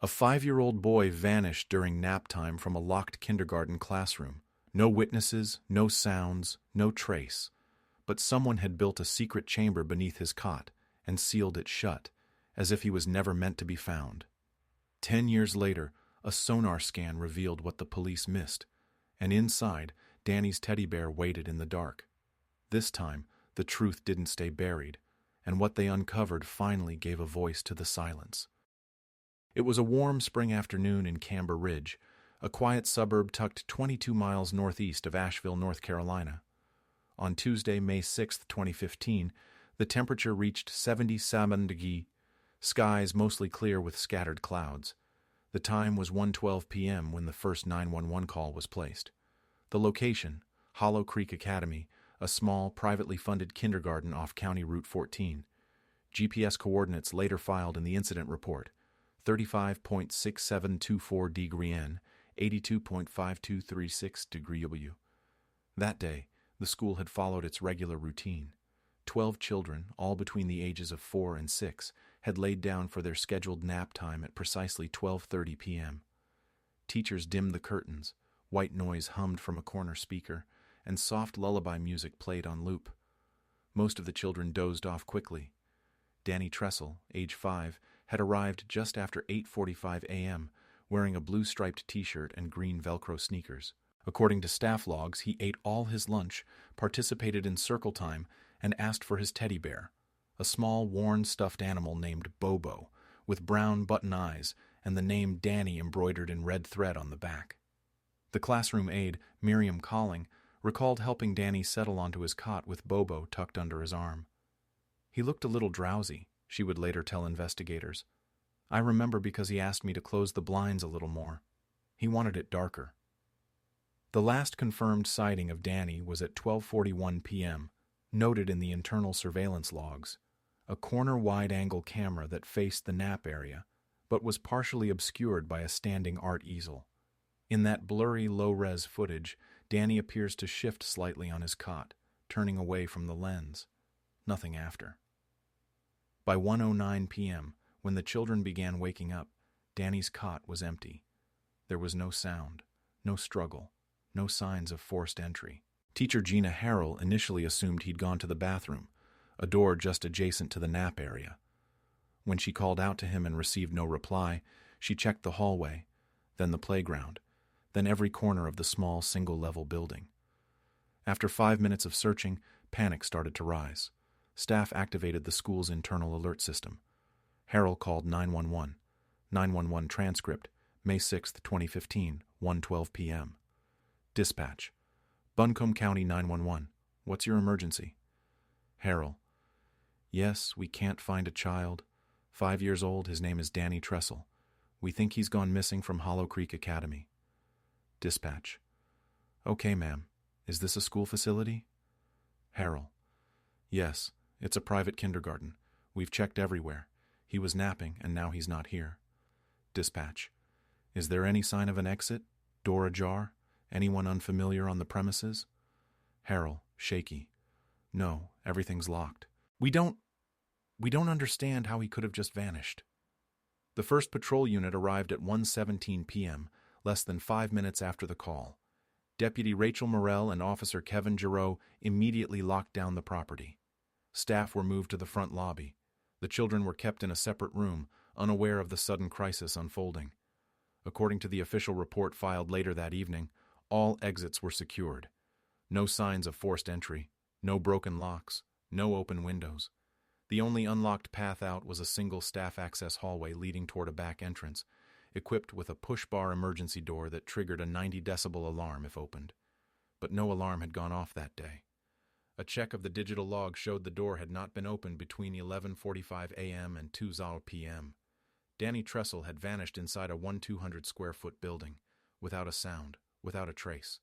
A 5-year-old boy vanished during nap time from a locked kindergarten classroom. No witnesses, no sounds, no trace. But someone had built a secret chamber beneath his cot and sealed it shut, as if he was never meant to be found. 10 years later, a sonar scan revealed what the police missed, and inside, Danny's teddy bear waited in the dark. This time, the truth didn't stay buried, and what they uncovered finally gave a voice to the silence. It was a warm spring afternoon in Camber Ridge, a quiet suburb tucked 22 miles northeast of Asheville, North Carolina. On Tuesday, May 6, 2015, the temperature reached 77 degrees, skies mostly clear with scattered clouds. The time was 1:12 p.m. when the first 911 call was placed. The location, Hollow Creek Academy, a small, privately funded kindergarten off County Route 14. GPS coordinates later filed in the incident report: 35.6724 degree N, 82.5236 degree W. That day, the school had followed its regular routine. 12 children, all between the ages of 4 and 6, had laid down for their scheduled nap time at precisely 12:30 p.m. Teachers dimmed the curtains, white noise hummed from a corner speaker, and soft lullaby music played on loop. Most of the children dozed off quickly. Danny Tressel, age 5, had arrived just after 8:45 a.m., wearing a blue-striped t-shirt and green Velcro sneakers. According to staff logs, he ate all his lunch, participated in circle time, and asked for his teddy bear, a small, worn stuffed animal named Bobo, with brown button eyes and the name Danny embroidered in red thread on the back. The classroom aide, Miriam Calling, recalled helping Danny settle onto his cot with Bobo tucked under his arm. He looked a little drowsy, she would later tell investigators. I remember because he asked me to close the blinds a little more. He wanted it darker. The last confirmed sighting of Danny was at 12:41 p.m., noted in the internal surveillance logs, a corner wide-angle camera that faced the nap area, but was partially obscured by a standing art easel. In that blurry, low-res footage, Danny appears to shift slightly on his cot, turning away from the lens. Nothing after. By 1:09 p.m., when the children began waking up, Danny's cot was empty. There was no sound, no struggle, no signs of forced entry. Teacher Gina Harrell initially assumed he'd gone to the bathroom, a door just adjacent to the nap area. When she called out to him and received no reply, she checked the hallway, then the playground, then every corner of the small single-level building. After 5 minutes of searching, panic started to rise. Staff activated the school's internal alert system. Harrell called 911. 911 transcript, May 6, 2015, 1:12 p.m. Dispatch: Buncombe County 911. What's your emergency? Harrell: Yes, we can't find a child. 5 years old, his name is Danny Tressel. We think he's gone missing from Hollow Creek Academy. Dispatch: Okay, ma'am. Is this a school facility? Harrell: Yes, it's a private kindergarten. We've checked everywhere. He was napping, and now he's not here. Dispatch: Is there any sign of an exit? Door ajar? Anyone unfamiliar on the premises? Harrell, shaky: No, everything's locked. We don't understand how he could have just vanished. The first patrol unit arrived at 1:17 p.m., less than 5 minutes after the call. Deputy Rachel Morell and Officer Kevin Giroux immediately locked down the property. Staff were moved to the front lobby. The children were kept in a separate room, unaware of the sudden crisis unfolding. According to the official report filed later that evening, all exits were secured. No signs of forced entry, no broken locks, no open windows. The only unlocked path out was a single staff access hallway leading toward a back entrance, equipped with a push-bar emergency door that triggered a 90-decibel alarm if opened. But no alarm had gone off that day. A check of the digital log showed the door had not been opened between 11:45 a.m. and 2:00 p.m. Danny Tressel had vanished inside a 1,200-square-foot building, without a sound, without a trace.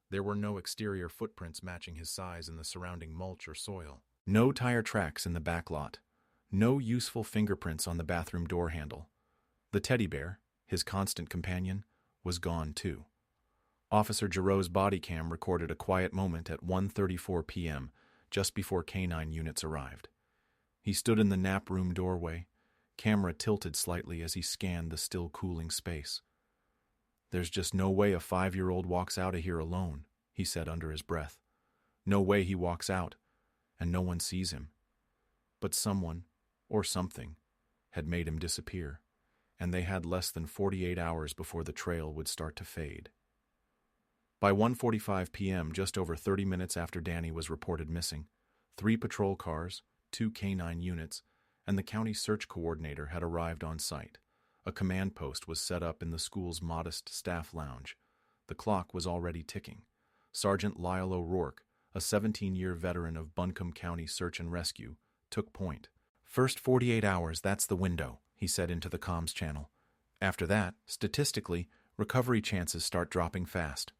There were no exterior footprints matching his size in the surrounding mulch or soil. No tire tracks in the back lot. No useful fingerprints on the bathroom door handle. The teddy bear, his constant companion, was gone too. Officer Giroux's body cam recorded a quiet moment at 1:34 p.m., just before K-9 units arrived. He stood in the nap room doorway, Camera tilted slightly as he scanned the still cooling space. "There's just no way a 5-year-old walks out of here alone," he said under his breath. "No way he walks out, and no one sees him." But someone, or something, had made him disappear, and they had less than 48 hours before the trail would start to fade. By 1:45 p.m., just over 30 minutes after Danny was reported missing, 3 patrol cars, 2 canine units, and the county search coordinator had arrived on site. A command post was set up in the school's modest staff lounge. The clock was already ticking. Sergeant Lyle O'Rourke, a 17-year veteran of Buncombe County Search and Rescue, took point. "First 48 hours, that's the window," he said into the comms channel. "After that, statistically, recovery chances start dropping fast."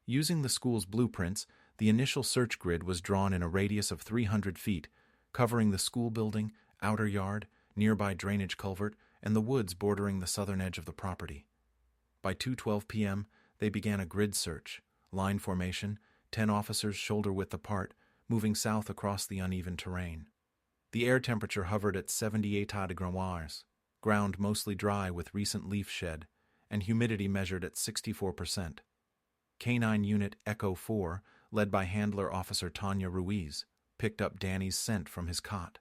Using the school's blueprints, the initial search grid was drawn in a radius of 300 feet, covering the school building, outer yard, nearby drainage culvert, and the woods bordering the southern edge of the property. By 2:12 p.m., they began a grid search, line formation, 10 officers shoulder-width apart, moving south across the uneven terrain. The air temperature hovered at 78 degrees, ground mostly dry with recent leaf shed, and humidity measured at 64%. Canine Unit Echo 4, led by Handler Officer Tanya Ruiz, picked up Danny's scent from his cot.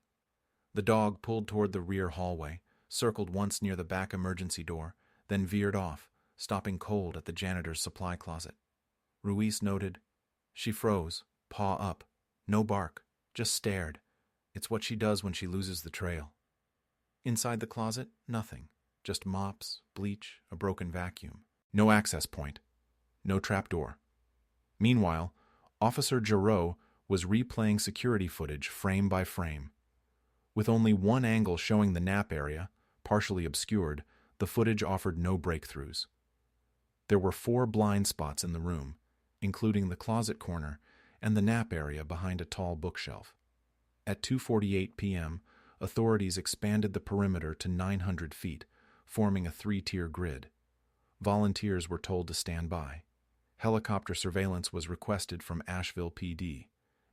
The dog pulled toward the rear hallway, circled once near the back emergency door, then veered off, stopping cold at the janitor's supply closet. Ruiz noted. She froze, paw up. No bark, just stared. It's what she does when she loses the trail. Inside the closet, nothing. Just mops, bleach, a broken vacuum. No access point. No trapdoor. Meanwhile, Officer Giroux was replaying security footage frame by frame. With only one angle showing the nap area, partially obscured, the footage offered no breakthroughs. There were 4 blind spots in the room, including the closet corner and the nap area behind a tall bookshelf. At 2:48 p.m., authorities expanded the perimeter to 900 feet, forming a 3-tier grid. Volunteers were told to stand by. Helicopter surveillance was requested from Asheville PD.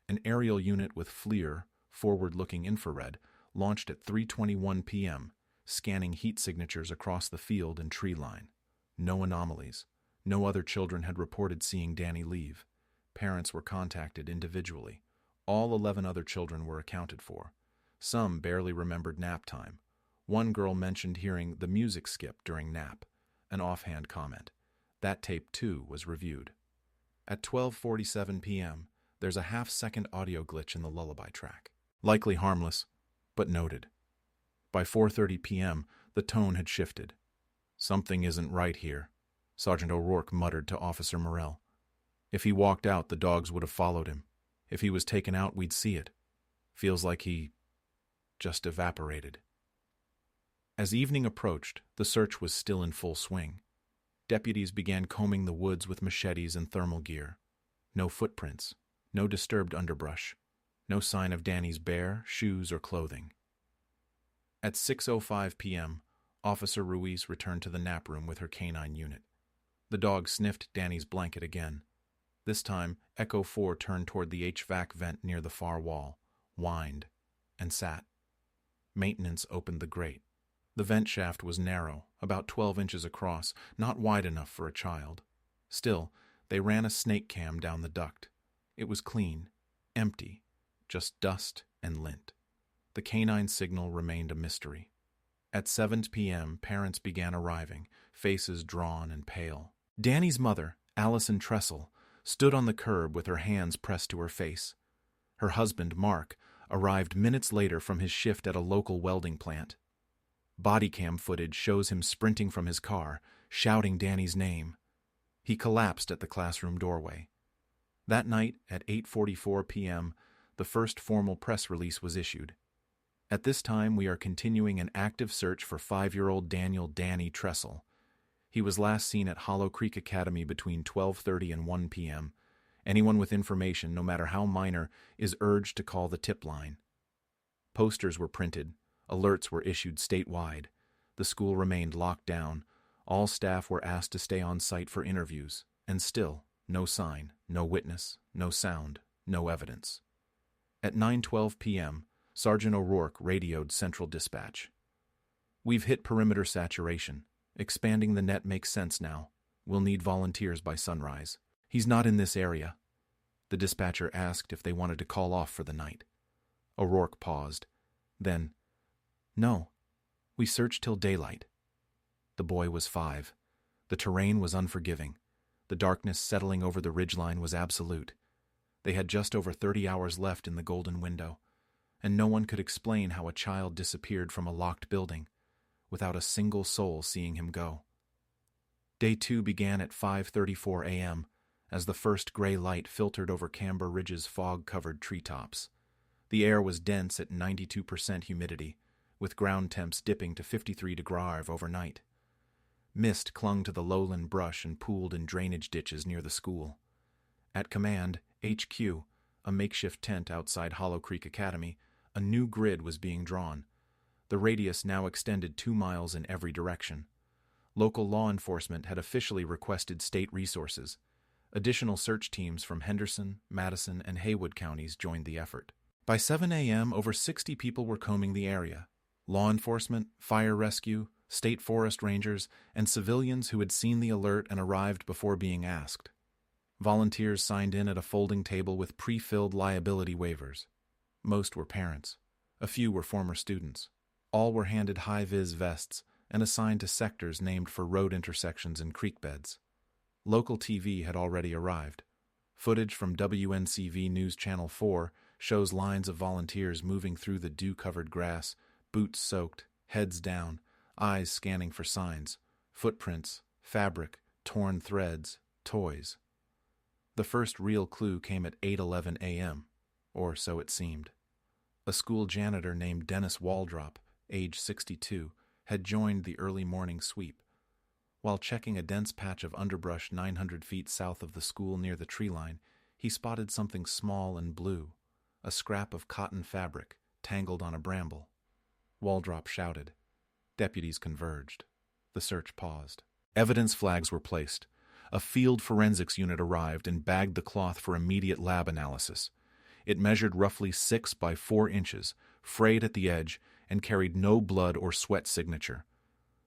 An aerial unit with FLIR, forward-looking infrared, launched at 3:21 p.m., scanning heat signatures across the field and tree line. No anomalies. No other children had reported seeing Danny leave. Parents were contacted individually. All 11 other children were accounted for. Some barely remembered nap time. One girl mentioned hearing the music skip during nap, an offhand comment. That tape, too, was reviewed. At 12:47 p.m., there's a half-second audio glitch in the lullaby track. Likely harmless, but noted. By 4:30 p.m., the tone had shifted. "Something isn't right here," Sergeant O'Rourke muttered to Officer Morrell. "If he walked out, the dogs would have followed him. If he was taken out, we'd see it. Feels like he just evaporated." As evening approached, the search was still in full swing. Deputies began combing the woods with machetes and thermal gear. No footprints, no disturbed underbrush, no sign of Danny's bear, shoes, or clothing. At 6:05 p.m., Officer Ruiz returned to the nap room with her canine unit. The dog sniffed Danny's blanket again. This time, Echo 4 turned toward the HVAC vent near the far wall, whined, and sat. Maintenance opened the grate. The vent shaft was narrow, about 12 inches across, not wide enough for a child. Still, they ran a snake cam down the duct. It was clean, empty, just dust and lint. The canine signal remained a mystery. At 7 p.m., parents began arriving, faces drawn and pale. Danny's mother, Allison Tressel, stood on the curb with her hands pressed to her face. Her husband, Mark, arrived minutes later from his shift at a local welding plant. Body cam footage shows him sprinting from his car, shouting Danny's name. He collapsed at the classroom doorway. That night, at 8:44 p.m., the first formal press release was issued. At this time, we are continuing an active search for 5-year-old Daniel "Danny" Tressel. He was last seen at Hollow Creek Academy between 12:30 and 1 p.m. Anyone with information, no matter how minor, is urged to call the tip line. Posters were printed. Alerts were issued statewide. The school remained locked down. All staff were asked to stay on site for interviews. And still, no sign, no witness, no sound, no evidence. At 9:12 p.m., Sergeant O'Rourke radioed Central Dispatch. We've hit perimeter saturation. Expanding the net makes sense now. We'll need volunteers by sunrise. He's not in this area. The dispatcher asked if they wanted to call off for the night. O'Rourke paused. Then, "No. We searched till daylight." The boy was 5. The terrain was unforgiving. The darkness settling over the ridgeline was absolute. They had just over 30 hours left in the golden window, and no one could explain how a child disappeared from a locked building without a single soul seeing him go. Day 2 began at 5:34 a.m. as the first gray light filtered over Camber Ridge's fog-covered treetops. The air was dense at 92% humidity, with ground temps dipping to 53 degrees overnight. Mist clung to the lowland brush and pooled in drainage ditches near the school. At Command, HQ, a makeshift tent outside Hollow Creek Academy, a new grid was being drawn. The radius now extended 2 miles in every direction. Local law enforcement had officially requested state resources. Additional search teams from Henderson, Madison, and Haywood counties joined the effort. By 7 a.m., over 60 people were combing the area. Law enforcement, fire rescue, state forest rangers, and civilians who had seen the alert and arrived before being asked. Volunteers signed in at a folding table with pre-filled liability waivers. Most were parents. A few were former students. All were handed high-vis vests and assigned to sectors named for road intersections and creek beds. Local TV had already arrived. Footage from WNCV News Channel 4 shows lines of volunteers moving through the dew-covered grass, boots soaked, heads down, eyes scanning for signs, footprints, fabric, torn threads, toys. The first real clue came at 8:11 a.m., or so it seemed. A school janitor named Dennis Waldrop, age 62, had joined the early morning sweep. While checking a dense patch of underbrush 900 feet south of the school near the tree line, he spotted something small and blue, a scrap of cotton fabric tangled on a bramble. Waldrop shouted. Deputies converged. The search paused. Evidence flags were placed. A field forensics unit arrived and bagged the cloth for immediate lab analysis. It measured roughly 6 by 4 inches, frayed at the edge, and carried no blood or sweat signature.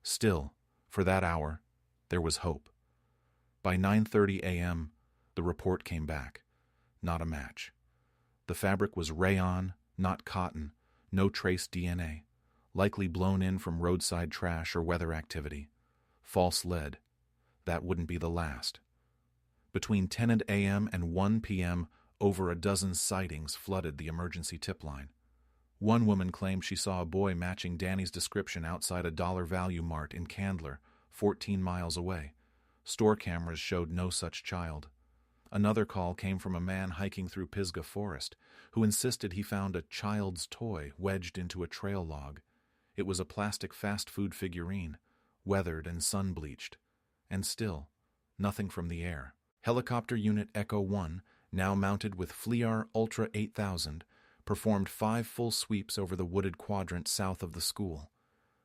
Still, for that hour, there was hope. By 9:30 a.m., the report came back. Not a match. The fabric was rayon, not cotton, no trace DNA, likely blown in from roadside trash or weather activity. False lead. That wouldn't be the last. Between 10 a.m. and 1 p.m., over a dozen sightings flooded the emergency tip line. One woman claimed she saw a boy matching Danny's description outside a Dollar Value Mart in Candler, 14 miles away. Store cameras showed no such child. Another call came from a man hiking through Pisgah Forest, who insisted he found a child's toy wedged into a trail log. It was a plastic fast food figurine, weathered and sun-bleached. And still, nothing from the air. Helicopter Unit Echo 1, now mounted with FLIR Ultra 8000, performed 5 full sweeps over the wooded quadrant south of the school.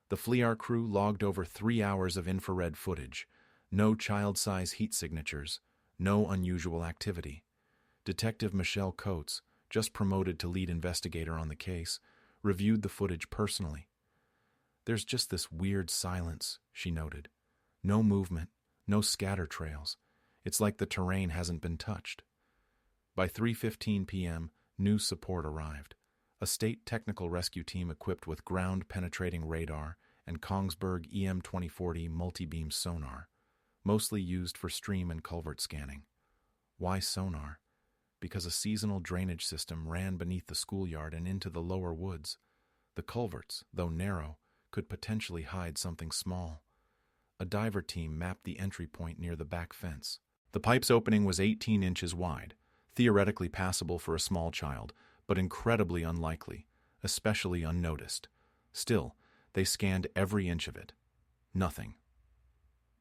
The FLIR crew logged over 3 hours of infrared footage. No child-size heat signatures, no unusual activity. Detective Michelle Coates, just promoted to lead investigator on the case, reviewed the footage personally. "There's just this weird silence," she noted. "No movement, no scatter trails. It's like the terrain hasn't been touched." By 3:15 p.m., new support arrived. A state technical rescue team equipped with ground-penetrating radar and Kongsberg EM-2040 multi-beam sonar, mostly used for stream and culvert scanning. Why sonar? Because a seasonal drainage system ran beneath the schoolyard and into the lower woods. The culverts, though narrow, could potentially hide something small. A diver team mapped the entry point near the back fence. The pipe's opening was 18 inches wide, theoretically passable for a small child, but incredibly unlikely, especially unnoticed. Still, they scanned every inch of it. Nothing.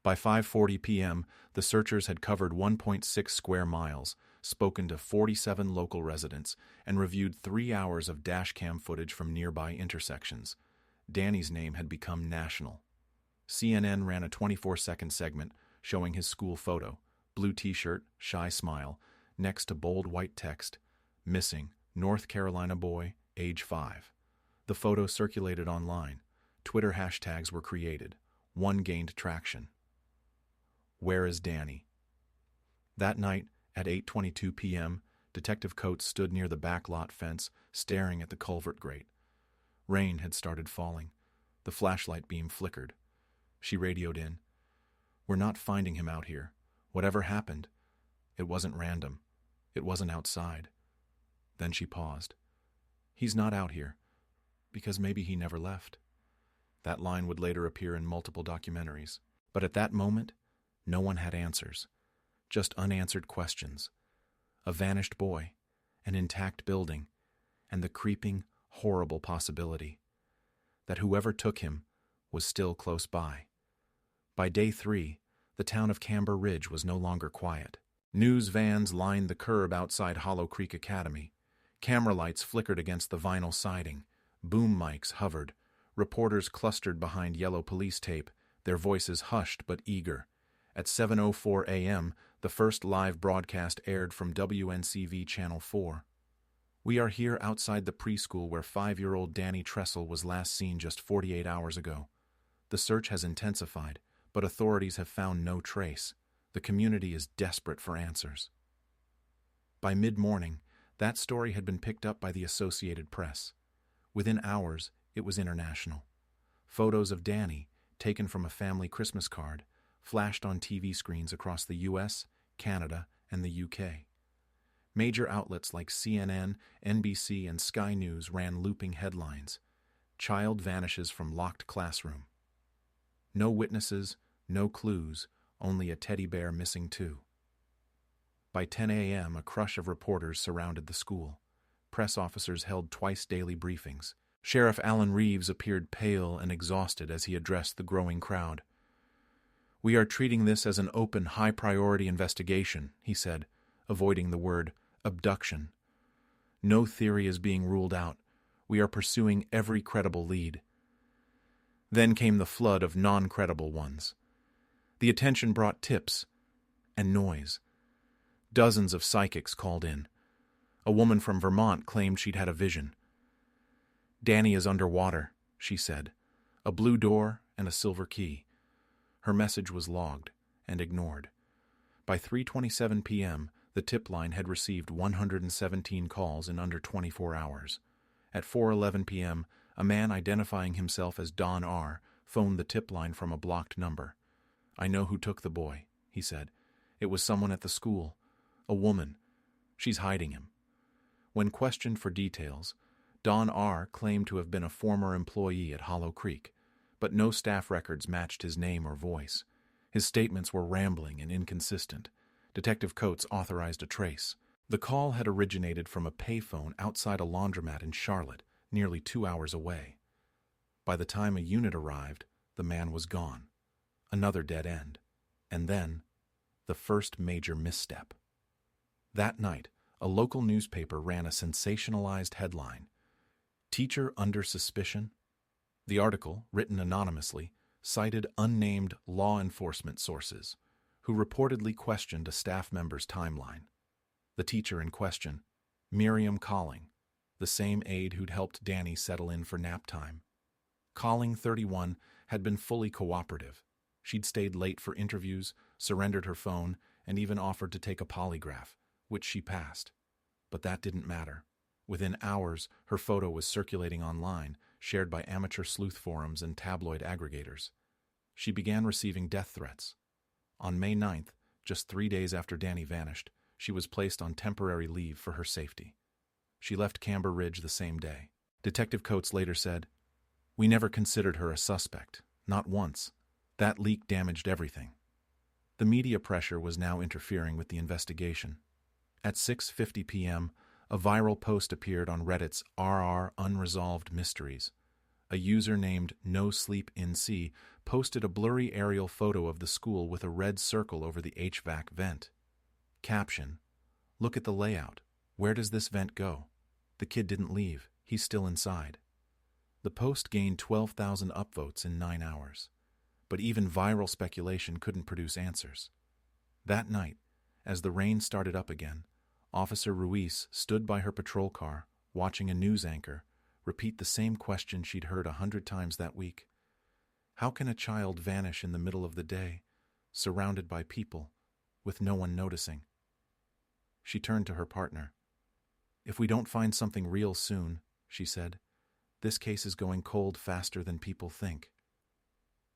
By 5:40 p.m., the searchers had covered 1.6 square miles, spoken to 47 local residents, and reviewed 3 hours of dashcam footage from nearby intersections. Danny's name had become national. CNN ran a 24-second segment showing his school photo, blue t-shirt, shy smile, next to bold white text, "Missing, North Carolina boy, age 5. The photo circulated online. Twitter hashtags were created. One gained traction. Where is Danny? That night, at 8:22 p.m., Detective Coates stood near the back lot fence, staring at the culvert grate. Rain had started falling. The flashlight beam flickered. She radioed in. "We're not finding him out here. Whatever happened, it wasn't random. It wasn't outside." Then she paused. "He's not out here, because maybe he never left." That line would later appear in multiple documentaries. But at that moment, no one had answers. Just unanswered questions. A vanished boy, an intact building, and the creeping, horrible possibility that whoever took him was still close by. By day 3, the town of Camber Ridge was no longer quiet. News vans lined the curb outside Hollow Creek Academy. Camera lights flickered against the vinyl siding. Boom mics hovered. Reporters clustered behind yellow police tape, their voices hushed but eager. At 7:04 a.m., the first live broadcast aired from WNCV Channel 4. "We are here outside the preschool where 5-year-old Danny Tressel was last seen just 48 hours ago. The search has intensified, but authorities have found no trace. The community is desperate for answers." By mid-morning, that story had been picked up by the Associated Press. Within hours, it was international. Photos of Danny, taken from a family Christmas card, flashed on TV screens across the U.S., Canada, and the U.K. Major outlets like CNN, NBC, and Sky News ran looping headlines. "Child vanishes from locked classroom." No witnesses, no clues, only a teddy bear missing too. By 10 a.m., a crush of reporters surrounded the school. Press officers held twice-daily briefings. Sheriff Alan Reeves appeared pale and exhausted as he addressed the growing crowd. "We are treating this as an open, high-priority investigation," he said, avoiding the word abduction. "No theory is being ruled out. We are pursuing every credible lead." Then came the flood of non-credible ones. The attention brought tips and noise. Dozens of psychics called in. A woman from Vermont claimed she'd had a vision. "Danny is underwater," she said. "A blue door and a silver key." Her message was logged and ignored. By 3:27 p.m., the tip line had received 117 calls in under 24 hours. At 4:11 p.m., a man identifying himself as Don R. phoned the tip line from a blocked number. "I know who took the boy," he said. "It was someone at the school. A woman. She's hiding him." When questioned for details, Don R. claimed to have been a former employee at Hollow Creek, but no staff records matched his name or voice. His statements were rambling and inconsistent. Detective Coates authorized a trace. The call had originated from a payphone outside a laundromat in Charlotte, nearly 2 hours away. By the time a unit arrived, the man was gone. Another dead end. And then, the first major misstep. That night, a local newspaper ran a sensationalized headline. "Teacher under suspicion?" The article, written anonymously, cited unnamed law enforcement sources, who reportedly questioned a staff member's timeline. The teacher in question, Miriam Colling, the same aide who'd helped Danny settle in for nap time. Colling, 31, had been fully cooperative. She'd stayed late for interviews, surrendered her phone, and even offered to take a polygraph, which she passed. But that didn't matter. Within hours, her photo was circulating online, shared by amateur sleuth forums and tabloid aggregators. She began receiving death threats. On May 9th, just 3 days after Danny vanished, she was placed on temporary leave for her safety. She left Camber Ridge the same day. Detective Coates later said, "We never considered her a suspect, not once. That leak damaged everything." The media pressure was now interfering with the investigation. At 6:50 p.m., a viral post appeared on Reddit's RR Unresolved Mysteries. A user named NoSleepNC posted a blurry aerial photo of the school with a red circle over the HVAC vent. Caption: "Look at the layout. Where does this vent go? The kid didn't leave. He's still inside." The post gained 12,000 upvotes in 9 hours. But even viral speculation couldn't produce answers. That night, as the rain started up again, Officer Ruiz stood by her patrol car, watching a news anchor repeat the same question she'd heard 100 times that week. How can a child vanish in the middle of the day, surrounded by people, with no one noticing? She turned to her partner. "If we don't find something real soon," she said, "this case is going cold faster than people think."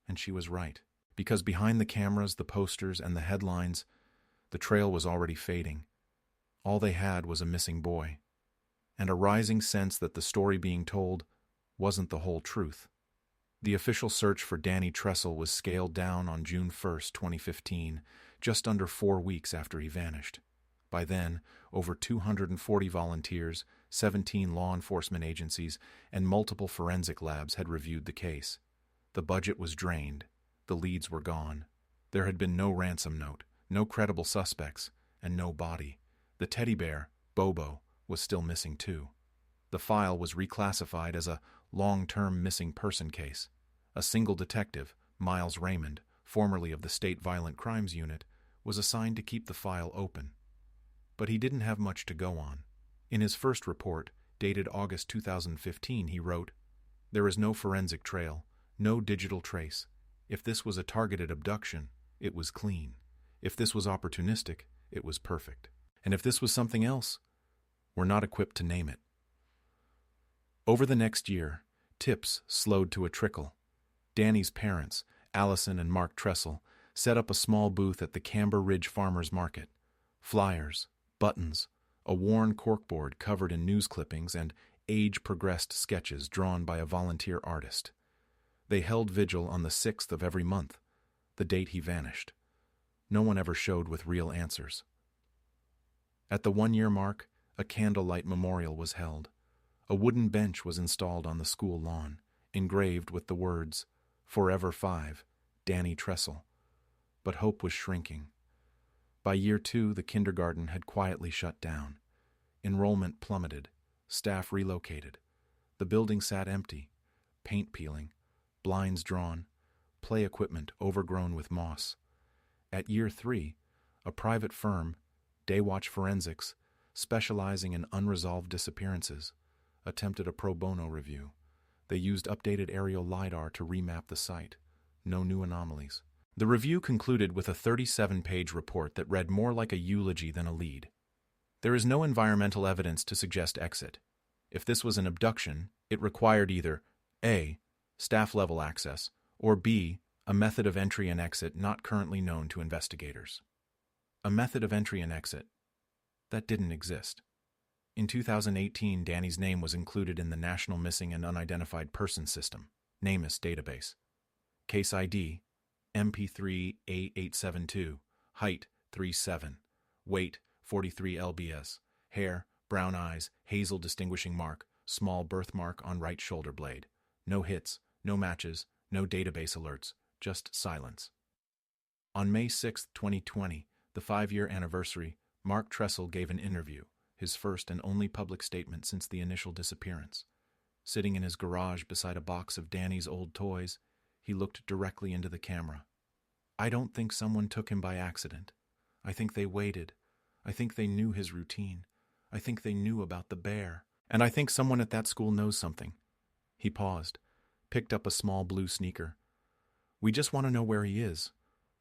And she was right, because behind the cameras, the posters, and the headlines, the trail was already fading. All they had was a missing boy, and a rising sense that the story being told wasn't the whole truth. The official search for Danny Tressel was scaled down on June 1st, 2015, just under 4 weeks after he vanished. By then, over 240 volunteers, 17 law enforcement agencies, and multiple forensic labs had reviewed the case. The budget was drained. The leads were gone. There had been no ransom note, no credible suspects, and no body. The teddy bear, Bobo, was still missing too. The file was reclassified as a long-term missing person case. A single detective, Miles Raymond, formerly of the State Violent Crimes Unit, was assigned to keep the file open. But he didn't have much to go on. In his first report, dated August 2015, he wrote, "There is no forensic trail, no digital trace. If this was a targeted abduction, it was clean. If this was opportunistic, it was perfect. And if this was something else, we're not equipped to name it." Over the next year, tips slowed to a trickle. Danny's parents, Allison and Mark Tressel, set up a small booth at the Camber Ridge Farmers Market. Flyers, buttons, a worn corkboard covered in news clippings, and age-progressed sketches drawn by a volunteer artist. They held vigil on the 6th of every month, the date he vanished. No one ever showed with real answers. At the 1-year mark, a candlelight memorial was held. A wooden bench was installed on the school lawn, engraved with the words, "Forever 5, Danny Tressel." But hope was shrinking. By year 2, the kindergarten had quietly shut down. Enrollment plummeted, staff relocated. The building sat empty, paint peeling, blinds drawn, play equipment overgrown with moss. At year 3, a private firm, Daywatch Forensics, specializing in unresolved disappearances, attempted a pro bono review. They used updated aerial LiDAR to remap the site. No new anomalies. The review concluded with a 37-page report that read more like a eulogy than a lead. There is no environmental evidence to suggest exit. If this was an abduction, it required either A, staff-level access, or B, a method of entry and exit not currently known to investigators. A method of entry and exit. That didn't exist. In 2018, Danny's name was included in the National Missing and Unidentified Persons System, NamUs database. Case ID, MP3A872, height 3'7", weight 43 lbs, hair, brown eyes, hazel distinguishing mark, small birthmark on right shoulder blade. No hits, no matches, no database alerts, just silence. On May 6, 2020, the 5-year anniversary, Mark Tressel gave an interview, his first and only public statement since the initial disappearance. Sitting in his garage beside a box of Danny's old toys, he looked directly into the camera. "I don't think someone took him by accident. I think they waited. I think they knew his routine. I think they knew about the bear. And I think someone at that school knows something." He paused, picked up a small blue sneaker. "We just want to know where he is.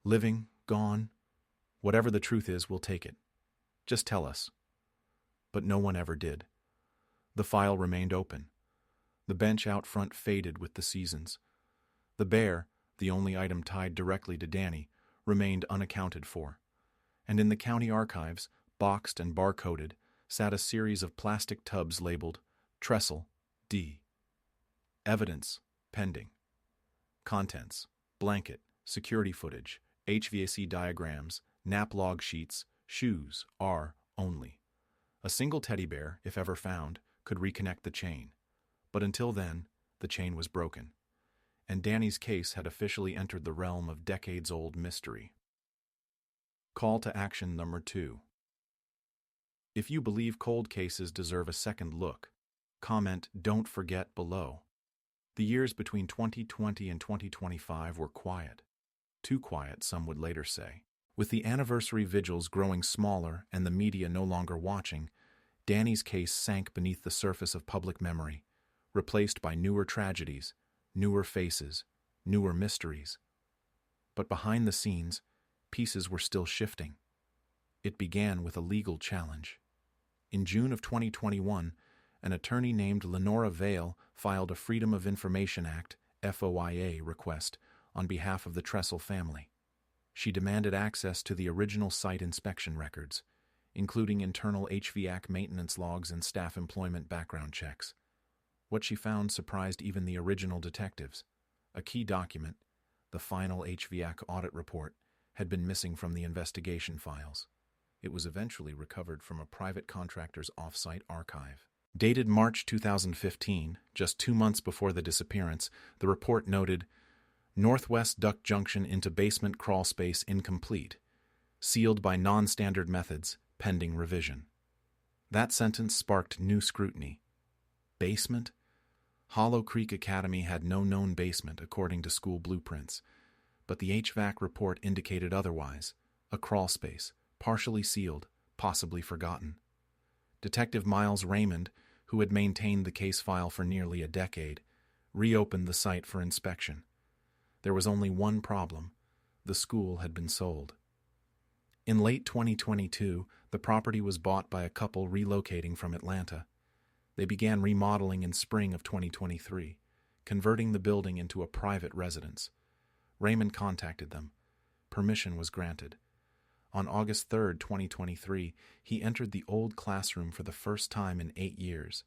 Living, gone. Whatever the truth is, we'll take it. Just tell us." But no one ever did. The file remained open. The bench out front faded with the seasons. The bear, the only item tied directly to Danny, remained unaccounted for. And in the county archives, boxed and barcoded, sat a series of plastic tubs labeled Tressel, D. Evidence, pending. Contents, blanket, security footage, HVAC diagrams, nap log sheets, shoes, R, only. A single teddy bear, if ever found, could reconnect the chain. But until then, the chain was broken. And Danny's case had officially entered the realm of decades-old mystery. Call to action number 2. If you believe cold cases deserve a second look, comment "Don't forget" below. The years between 2020 and 2025 were quiet. Too quiet, some would later say. With the anniversary vigils growing smaller and the media no longer watching, Danny's case sank beneath the surface of public memory, replaced by newer tragedies, newer faces, newer mysteries. But behind the scenes, pieces were still shifting. It began with a legal challenge. In June of 2021, an attorney named Lenora Vale filed a Freedom of Information Act (FOIA) request on behalf of the Tressel family. She demanded access to the original site inspection records, including internal HVAC maintenance logs and staff employment background checks. What she found surprised even the original detectives. A key document, the final HVAC audit report, had been missing from the investigation files. It was eventually recovered from a private contractor's off-site archive. Dated March 2015, just 2 months before the disappearance, the report noted, "Northwest duct junction into basement crawl space incomplete. Sealed by non-standard methods, pending revision." That sentence sparked new scrutiny. Basement? Hollow Creek Academy had no known basement according to school blueprints, but the HVAC report indicated otherwise, a crawl space, partially sealed, possibly forgotten. Detective Miles Raymond, who had maintained the case file for nearly a decade, reopened the site for inspection. There was only one problem: the school had been sold. In late 2022, the property was bought by a couple relocating from Atlanta. They began remodeling in spring of 2023, converting the building into a private residence. Raymond contacted them. Permission was granted. On August 3, 2023, he entered the old classroom for the first time in 8 years.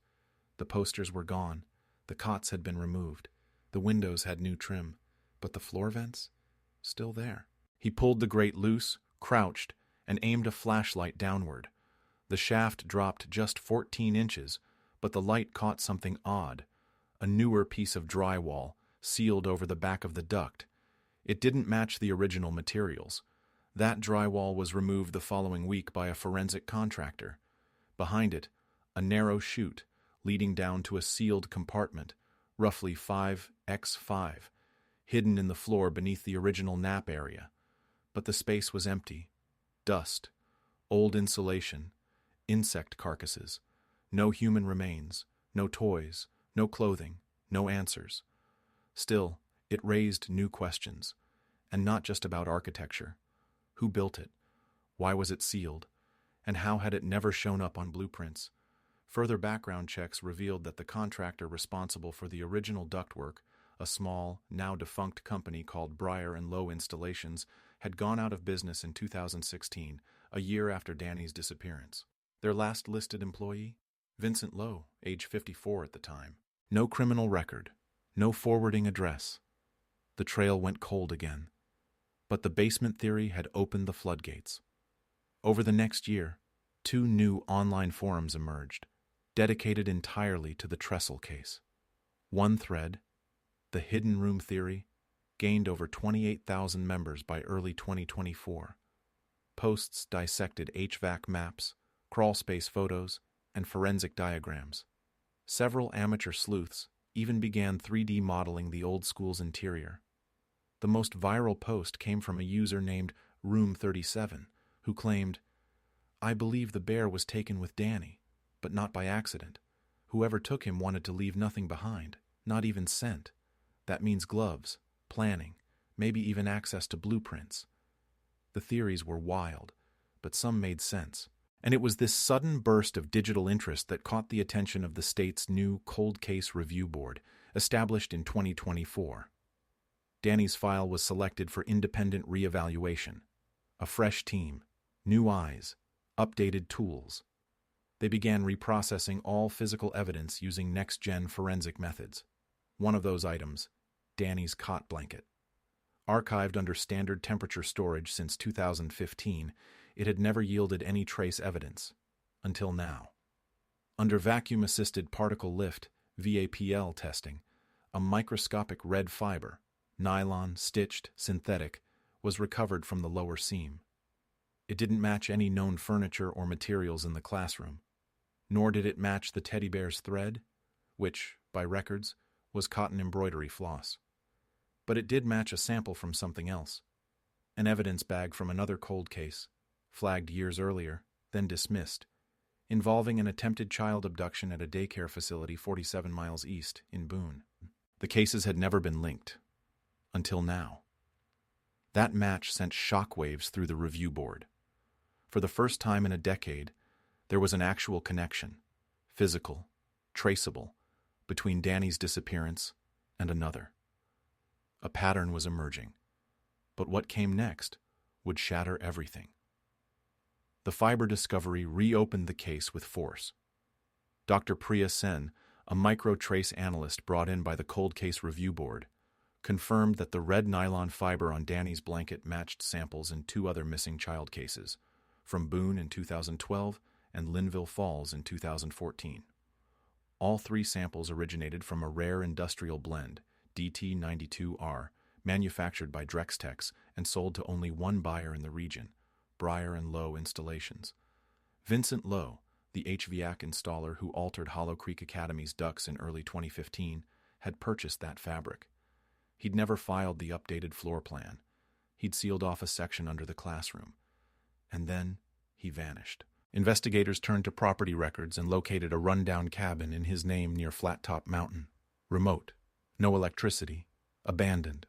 The posters were gone. The cots had been removed. The windows had new trim. But the floor vents? Still there. He pulled the grate loose, crouched, and aimed a flashlight downward. The shaft dropped just 14 inches, but the light caught something odd. A newer piece of drywall, sealed over the back of the duct. It didn't match the original materials. That drywall was removed the following week by a forensic contractor. Behind it, a narrow chute leading down to a sealed compartment, roughly 5x5, hidden in the floor beneath the original nap area. But the space was empty. Dust, old insulation, insect carcasses, no human remains, no toys, no clothing, no answers. Still, it raised new questions, and not just about architecture. Who built it? Why was it sealed? And how had it never shown up on blueprints? Further background checks revealed that the contractor responsible for the original ductwork, a small, now defunct company called Breyer & Lowe Installations, had gone out of business in 2016, a year after Danny's disappearance. Their last listed employee? Vincent Lowe, age 54 at the time. No criminal record, no forwarding address. The trail went cold again. But the basement theory had opened the floodgates. Over the next year, 2 new online forums emerged, dedicated entirely to the Tressel case. One thread, The Hidden Room Theory, gained over 28,000 members by early 2024. Posts dissected HVAC maps, crawlspace photos, and forensic diagrams. Several amateur sleuths even began 3D modeling the old school's interior. The most viral post came from a user named Room37, who claimed, "I believe the bear was taken with Danny, but not by accident. Whoever took him wanted to leave nothing behind, not even scent. That means gloves, planning, maybe even access to blueprints." The theories were wild, but some made sense. And it was this sudden burst of digital interest that caught the attention of the state's new Cold Case Review Board, established in 2024. Danny's file was selected for independent reevaluation. A fresh team, new eyes, updated tools. They began reprocessing all physical evidence using next-gen forensic methods. One of those items, Danny's cot blanket. Archived under standard temperature storage since 2015, it had never yielded any trace evidence, until now. Under vacuum-assisted particle lift, VAPL testing, a microscopic red fiber, nylon, stitched, synthetic, was recovered from the lower seam. It didn't match any known furniture or materials in the classroom, nor did it match the teddy bear's thread, which, by records, was cotton embroidery floss. But it did match a sample from something else, an evidence bag from another cold case, flagged years earlier, then dismissed, involving an attempted child abduction at a daycare facility 47 miles east in Boone. The cases had never been linked. Until now. That match sent shockwaves through the review board. For the first time in a decade, there was an actual connection, physical, traceable, between Danny's disappearance and another. A pattern was emerging. But what came next would shatter everything. The fiber discovery reopened the case with force. Dr. Priya Sen, a microtrace analyst brought in by the Cold Case Review Board, confirmed that the red nylon fiber on Danny's blanket matched samples in 2 other missing child cases, from Boone in 2012 and Linville Falls in 2014. All 3 samples originated from a rare industrial blend, DT92R, manufactured by Drextex and sold to only one buyer in the region, Breyer and Lowe Installations. Vincent Lowe, the HVAC installer who altered Hollow Creek Academy's ducts in early 2015, had purchased that fabric. He'd never filed the updated floor plan. He'd sealed off a section under the classroom. And then he vanished. Investigators turned to property records and located a rundown cabin in his name near Flattop Mountain. Remote. No electricity. Abandoned.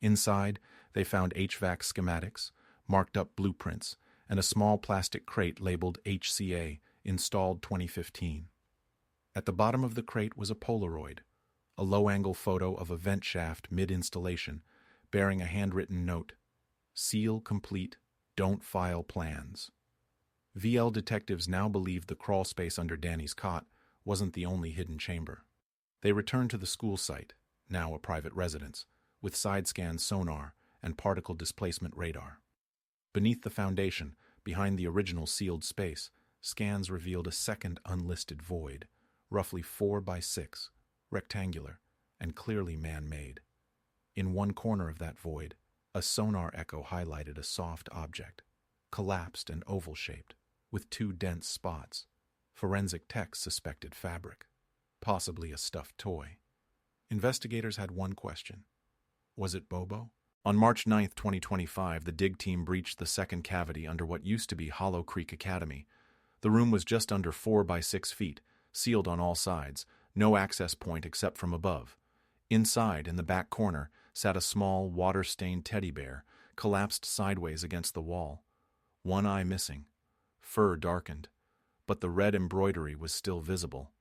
Inside, they found HVAC schematics, marked up blueprints, and a small plastic crate labeled HCA, installed 2015. At the bottom of the crate was a Polaroid, a low-angle photo of a vent shaft mid-installation, bearing a handwritten note, "Seal complete, don't file plans." VL detectives now believed the crawl space under Danny's cot wasn't the only hidden chamber. They returned to the school site, now a private residence, with side-scan sonar and particle displacement radar. Beneath the foundation, behind the original sealed space, scans revealed a second unlisted void, roughly 4 by 6, rectangular, and clearly man-made. In one corner of that void, a sonar echo highlighted a soft object, collapsed and oval-shaped, with 2 dense spots. Forensic techs suspected fabric, possibly a stuffed toy. Investigators had one question. Was it Bobo? On March 9, 2025, the dig team breached the second cavity under what used to be Hollow Creek Academy. The room was just under 4 by 6 feet, sealed on all sides, no access point except from above. Inside, in the back corner, sat a small, water-stained teddy bear, collapsed sideways against the wall. One eye missing, fur darkened, but the red embroidery was still visible.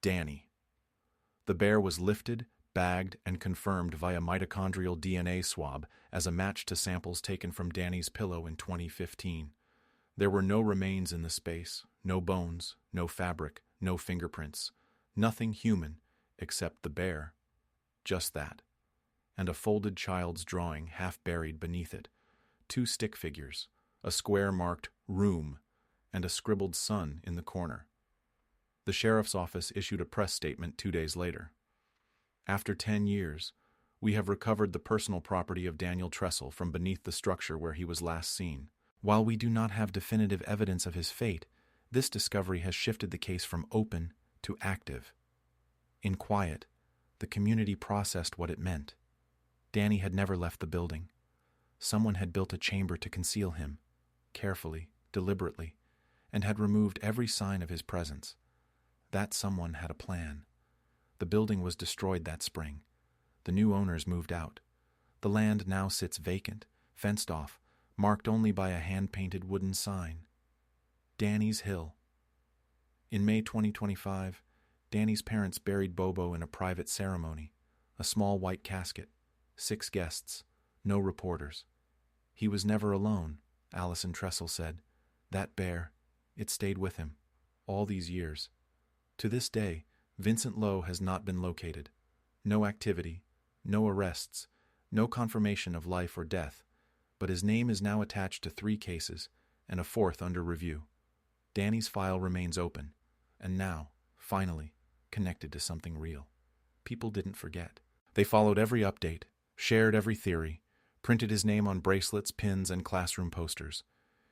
Danny. The bear was lifted, bagged, and confirmed via mitochondrial DNA swab as a match to samples taken from Danny's pillow in 2015. There were no remains in the space, no bones, no fabric, no fingerprints, nothing human except the bear. Just that. And a folded child's drawing half buried beneath it. 2 stick figures, a square marked room, and a scribbled sun in the corner. The sheriff's office issued a press statement 2 days later. After 10 years, we have recovered the personal property of Daniel Tressel from beneath the structure where he was last seen. While we do not have definitive evidence of his fate, this discovery has shifted the case from open to active. In quiet, the community processed what it meant. Danny had never left the building. Someone had built a chamber to conceal him, carefully, deliberately, and had removed every sign of his presence. That someone had a plan. The building was destroyed that spring. The new owners moved out. The land now sits vacant, fenced off, marked only by a hand-painted wooden sign. Danny's Hill. In May 2025, Danny's parents buried Bobo in a private ceremony, a small white casket, 6 guests, no reporters. He was never alone, Allison Tressel said. That bear, it stayed with him, all these years. To this day, Vincent Lowe has not been located. No activity, no arrests, no confirmation of life or death, but his name is now attached to 3 cases and a 4th under review. Danny's file remains open, and now, finally, connected to something real. People didn't forget. They followed every update, shared every theory, printed his name on bracelets, pins, and classroom posters.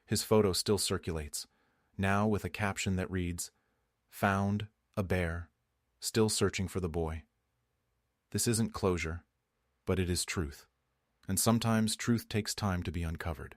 His photo still circulates, now with a caption that reads, "Found a bear, still searching for the boy." This isn't closure, but it is truth. And sometimes truth takes time to be uncovered.